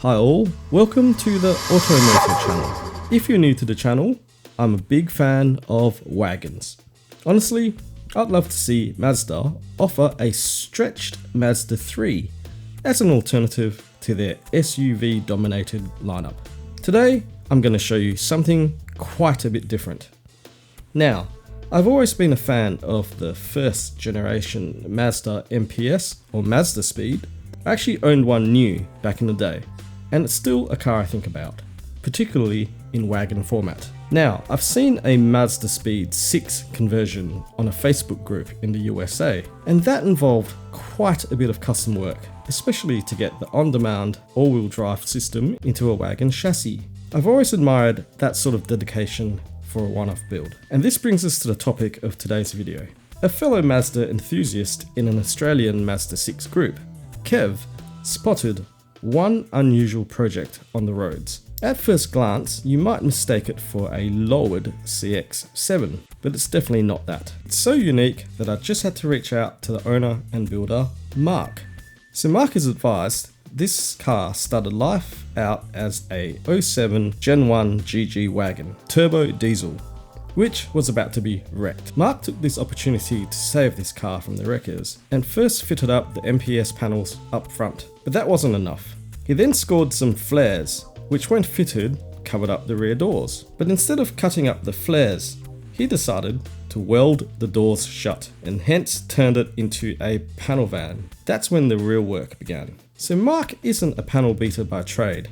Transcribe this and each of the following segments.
Hi all, welcome to the Automotive channel. If you're new to the channel, I'm a big fan of wagons. Honestly, I'd love to see Mazda offer a stretched Mazda 3 as an alternative to their SUV dominated lineup. Today, I'm going to show you something quite a bit different. Now, I've always been a fan of the first generation Mazda MPS or Mazda Speed. I actually owned one new back in the day, and it's still a car I think about, particularly in wagon format. Now, I've seen a Mazda Speed 6 conversion on a Facebook group in the USA, and that involved quite a bit of custom work, especially to get the on-demand all-wheel drive system into a wagon chassis. I've always admired that sort of dedication for a one-off build. And this brings us to the topic of today's video. A fellow Mazda enthusiast in an Australian Mazda 6 group, Kev, spotted one unusual project on the roads. At first glance, you might mistake it for a lowered CX-7, but it's definitely not that. It's so unique that I just had to reach out to the owner and builder, Mark. So Mark has advised this car started life out as a 07 Gen 1 GG wagon, turbo diesel, which was about to be wrecked. Mark took this opportunity to save this car from the wreckers and first fitted up the MPS panels up front, but that wasn't enough. He then scored some flares, which when fitted, covered up the rear doors. But instead of cutting up the flares, he decided to weld the doors shut and hence turned it into a panel van. That's when the real work began. So Mark isn't a panel beater by trade.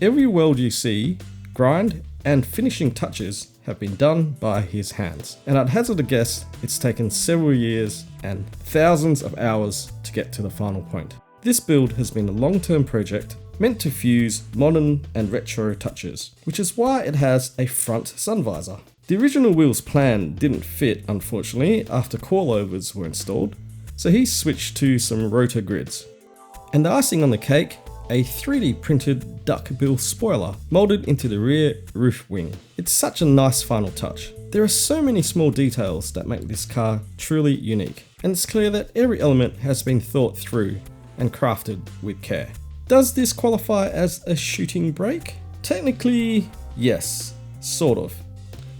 Every weld you see, grind and finishing touches have been done by his hands. And I'd hazard a guess it's taken several years and thousands of hours to get to the final point. This build has been a long-term project meant to fuse modern and retro touches, which is why it has a front sun visor. The original wheels plan didn't fit, unfortunately, after coilovers were installed, so he switched to some rotor grids. And the icing on the cake, a 3D printed duckbill spoiler molded into the rear roof wing. It's such a nice final touch. There are so many small details that make this car truly unique, and it's clear that every element has been thought through and crafted with care. Does this qualify as a shooting brake? Technically, yes, sort of.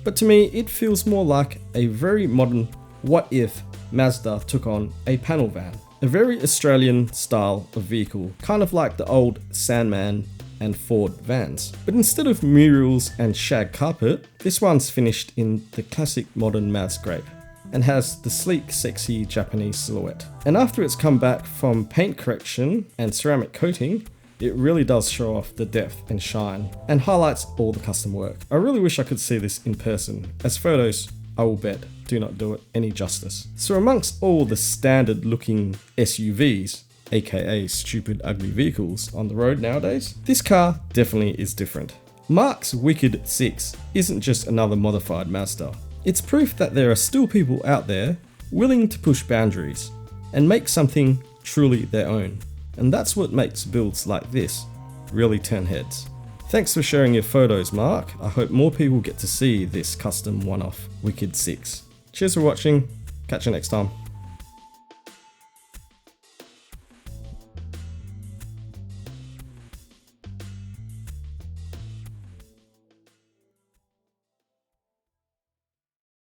But to me, it feels more like a very modern what if Mazda took on a panel van. A very Australian style of vehicle, kind of like the old Sandman and Ford vans. But instead of murals and shag carpet, this one's finished in the classic modern Maz grape and has the sleek, sexy Japanese silhouette. And after it's come back from paint correction and ceramic coating, it really does show off the depth and shine and highlights all the custom work. I really wish I could see this in person, as photos, I will bet, do not do it any justice. So amongst all the standard looking SUVs, aka stupid ugly vehicles on the road nowadays, this car definitely is different. Mark's Wicked 6 isn't just another modified Mazda. It's proof that there are still people out there willing to push boundaries and make something truly their own. And that's what makes builds like this really turn heads. Thanks for sharing your photos, Mark. I hope more people get to see this custom one-off Wicked 6. Cheers for watching. Catch you next time.